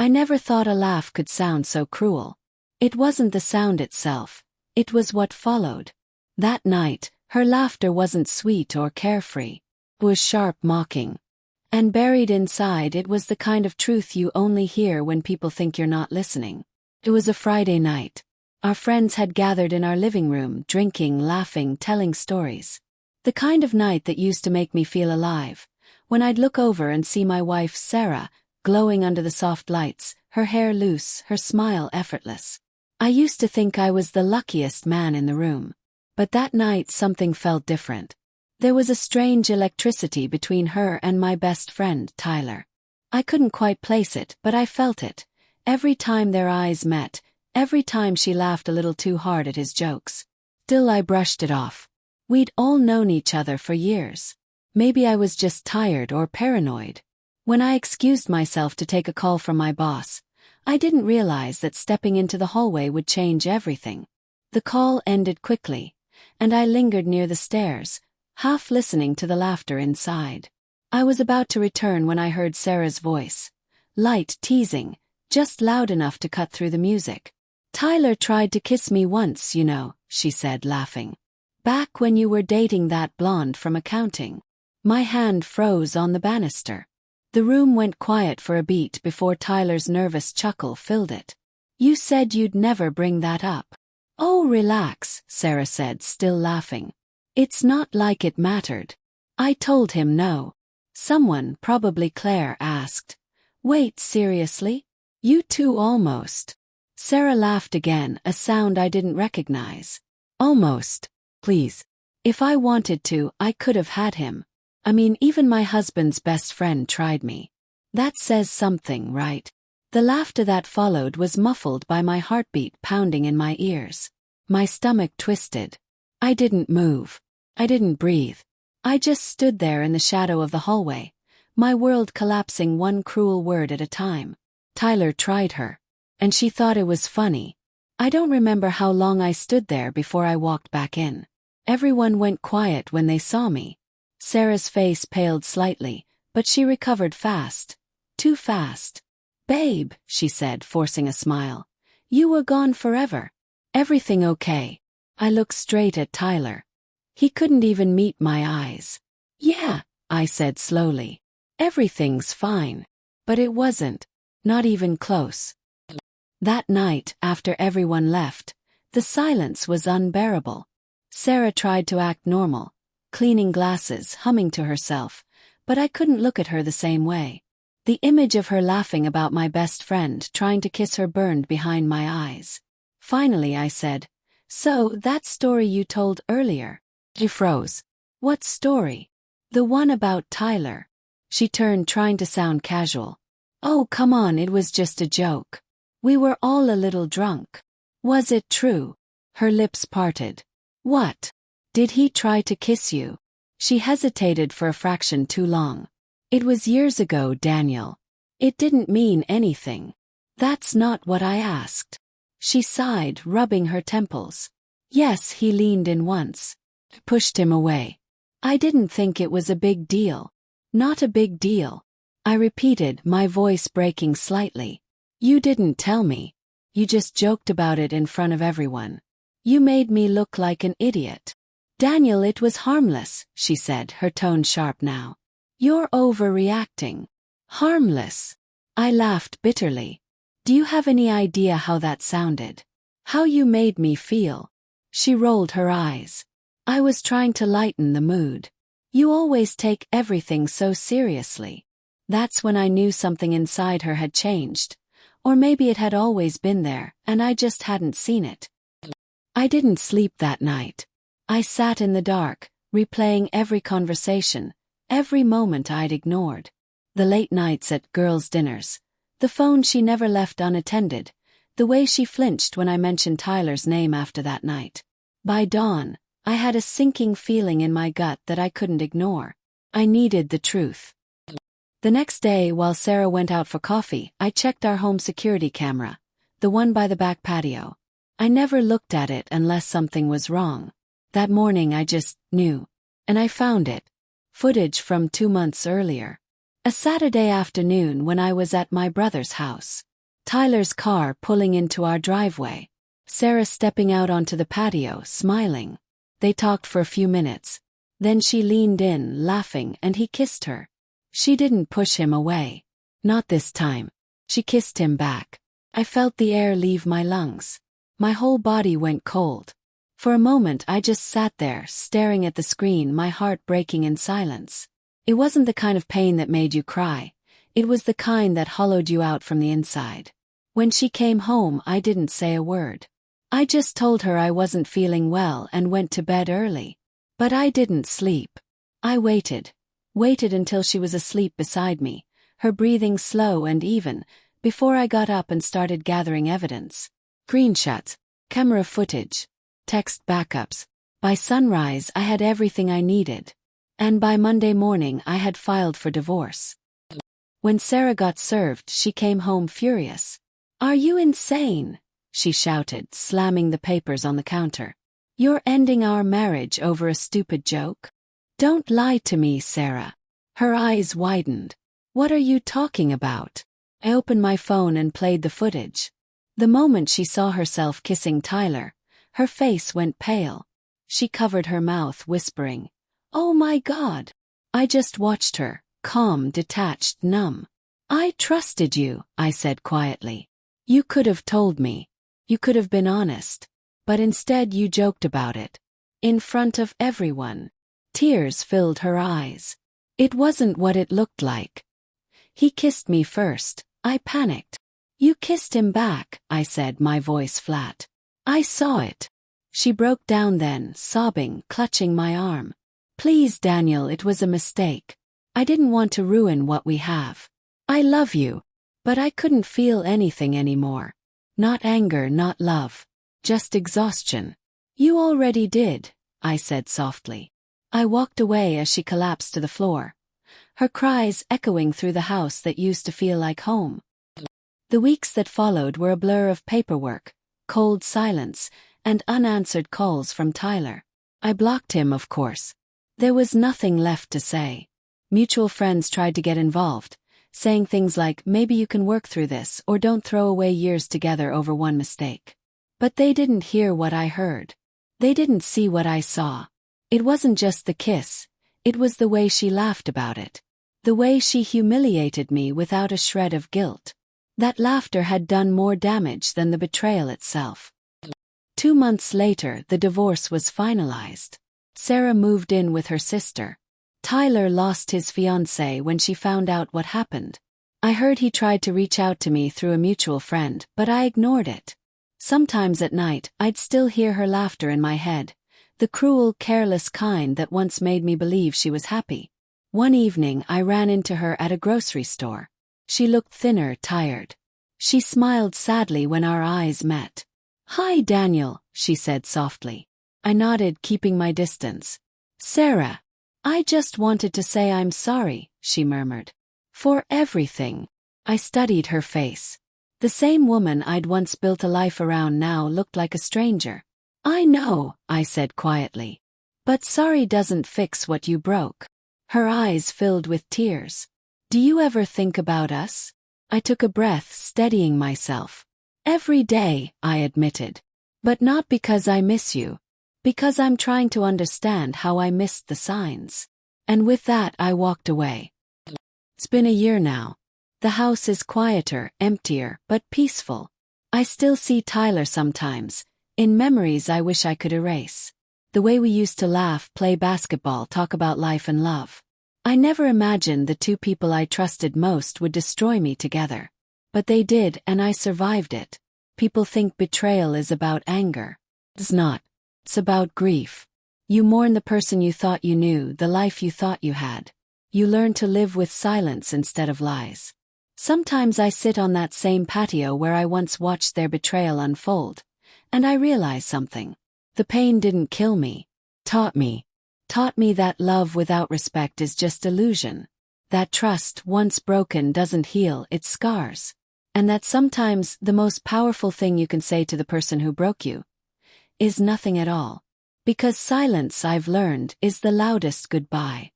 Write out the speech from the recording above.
I never thought a laugh could sound so cruel. It wasn't the sound itself, it was what followed. That night, her laughter wasn't sweet or carefree. It was sharp mocking. And buried inside it was the kind of truth you only hear when people think you're not listening. It was a Friday night. Our friends had gathered in our living room, drinking, laughing, telling stories. The kind of night that used to make me feel alive, when I'd look over and see my wife, Sarah, glowing under the soft lights, her hair loose, her smile effortless. I used to think I was the luckiest man in the room. But that night something felt different. There was a strange electricity between her and my best friend, Tyler. I couldn't quite place it, but I felt it. Every time their eyes met, every time she laughed a little too hard at his jokes. Still I brushed it off. We'd all known each other for years. Maybe I was just tired or paranoid. When I excused myself to take a call from my boss, I didn't realize that stepping into the hallway would change everything. The call ended quickly, and I lingered near the stairs, half listening to the laughter inside. I was about to return when I heard Sarah's voice. Light, teasing, just loud enough to cut through the music. "Tyler tried to kiss me once, you know," she said, laughing. "Back when you were dating that blonde from accounting." My hand froze on the banister. The room went quiet for a beat before Tyler's nervous chuckle filled it. "You said you'd never bring that up." "Oh, relax," Sarah said, still laughing. "It's not like it mattered." I told him no. Someone, probably Claire, asked, "Wait, seriously? You two almost?" Sarah laughed again, a sound I didn't recognize. "Almost. Please. If I wanted to, I could have had him. I mean, even my husband's best friend tried me. That says something, right?" The laughter that followed was muffled by my heartbeat pounding in my ears. My stomach twisted. I didn't move. I didn't breathe. I just stood there in the shadow of the hallway, my world collapsing one cruel word at a time. Tyler tried her. And she thought it was funny. I don't remember how long I stood there before I walked back in. Everyone went quiet when they saw me. Sarah's face paled slightly, but she recovered fast. Too fast. "Babe," she said, forcing a smile. "You were gone forever. Everything okay?" I looked straight at Tyler. He couldn't even meet my eyes. "Yeah," I said slowly. "Everything's fine." But it wasn't. Not even close. That night, after everyone left, the silence was unbearable. Sarah tried to act normal, cleaning glasses, humming to herself, but I couldn't look at her the same way. The image of her laughing about my best friend trying to kiss her burned behind my eyes. Finally I said, "So, that story you told earlier." She froze. "What story?" "The one about Tyler." She turned, trying to sound casual. "Oh, come on, it was just a joke. We were all a little drunk." "Was it true?" Her lips parted. "What? Did he try to kiss you?" She hesitated for a fraction too long. "It was years ago, Daniel. It didn't mean anything." "That's not what I asked." She sighed, rubbing her temples. "Yes, he leaned in once." Pushed him away. "I didn't think it was a big deal." "Not a big deal," I repeated, my voice breaking slightly. "You didn't tell me. You just joked about it in front of everyone. You made me look like an idiot." "Daniel, it was harmless," she said, her tone sharp now. "You're overreacting." "Harmless?" I laughed bitterly. "Do you have any idea how that sounded? How you made me feel?" She rolled her eyes. I was trying to lighten the mood. "You always take everything so seriously." That's when I knew something inside her had changed. Or maybe it had always been there, and I just hadn't seen it. I didn't sleep that night. I sat in the dark, replaying every conversation, every moment I'd ignored. The late nights at girls' dinners, the phone she never left unattended, the way she flinched when I mentioned Tyler's name after that night. By dawn, I had a sinking feeling in my gut that I couldn't ignore. I needed the truth. The next day, while Sarah went out for coffee, I checked our home security camera, the one by the back patio. I never looked at it unless something was wrong. That morning I just knew. And I found it. Footage from 2 months earlier. A Saturday afternoon when I was at my brother's house. Tyler's car pulling into our driveway. Sarah stepping out onto the patio, smiling. They talked for a few minutes. Then she leaned in, laughing, and he kissed her. She didn't push him away. Not this time. She kissed him back. I felt the air leave my lungs. My whole body went cold. For a moment I just sat there, staring at the screen, my heart breaking in silence. It wasn't the kind of pain that made you cry. It was the kind that hollowed you out from the inside. When she came home, I didn't say a word. I just told her I wasn't feeling well and went to bed early. But I didn't sleep. I waited until she was asleep beside me, her breathing slow and even, before I got up and started gathering evidence. Screenshots, camera footage, text backups. By sunrise I had everything I needed. And by Monday morning I had filed for divorce. When Sarah got served, she came home furious. "Are you insane?" she shouted, slamming the papers on the counter. "You're ending our marriage over a stupid joke? Don't lie to me, Sarah." Her eyes widened. "What are you talking about?" I opened my phone and played the footage. The moment she saw herself kissing Tyler, her face went pale. She covered her mouth, whispering, "Oh my God." I just watched her, calm, detached, numb. "I trusted you," I said quietly. "You could have told me. You could have been honest. But instead you joked about it. In front of everyone." Tears filled her eyes. "It wasn't what it looked like. He kissed me first." I panicked. "You kissed him back," I said, my voice flat. "I saw it." She broke down then, sobbing, clutching my arm. "Please, Daniel, it was a mistake. I didn't want to ruin what we have. I love you." But I couldn't feel anything anymore. Not anger, not love. Just exhaustion. "You already did," I said softly. I walked away as she collapsed to the floor, her cries echoing through the house that used to feel like home. The weeks that followed were a blur of paperwork, cold silence, and unanswered calls from Tyler. I blocked him, of course. There was nothing left to say. Mutual friends tried to get involved, saying things like, "Maybe you can work through this," or "Don't throw away years together over one mistake." But they didn't hear what I heard. They didn't see what I saw. It wasn't just the kiss. It was the way she laughed about it. The way she humiliated me without a shred of guilt. That laughter had done more damage than the betrayal itself. 2 months later, the divorce was finalized. Sarah moved in with her sister. Tyler lost his fiancée when she found out what happened. I heard he tried to reach out to me through a mutual friend, but I ignored it. Sometimes at night, I'd still hear her laughter in my head. The cruel, careless kind that once made me believe she was happy. One evening I ran into her at a grocery store. She looked thinner, tired. She smiled sadly when our eyes met. "Hi, Daniel," she said softly. I nodded, keeping my distance. "Sarah, I just wanted to say I'm sorry," she murmured. "For everything." I studied her face. The same woman I'd once built a life around now looked like a stranger. "I know," I said quietly. "But sorry doesn't fix what you broke." Her eyes filled with tears. "Do you ever think about us?" I took a breath, steadying myself. "Every day," I admitted. "But not because I miss you. Because I'm trying to understand how I missed the signs." And with that I walked away. It's been a year now. The house is quieter, emptier, but peaceful. I still see Tyler sometimes, in memories I wish I could erase. The way we used to laugh, play basketball, talk about life and love. I never imagined the two people I trusted most would destroy me together. But they did, and I survived it. People think betrayal is about anger. It's not. It's about grief. You mourn the person you thought you knew, the life you thought you had. You learn to live with silence instead of lies. Sometimes I sit on that same patio where I once watched their betrayal unfold, and I realize something. The pain didn't kill me. Taught me that love without respect is just illusion. That trust, once broken, doesn't heal, it scars. And that sometimes the most powerful thing you can say to the person who broke you is nothing at all. Because silence, I've learned, is the loudest goodbye.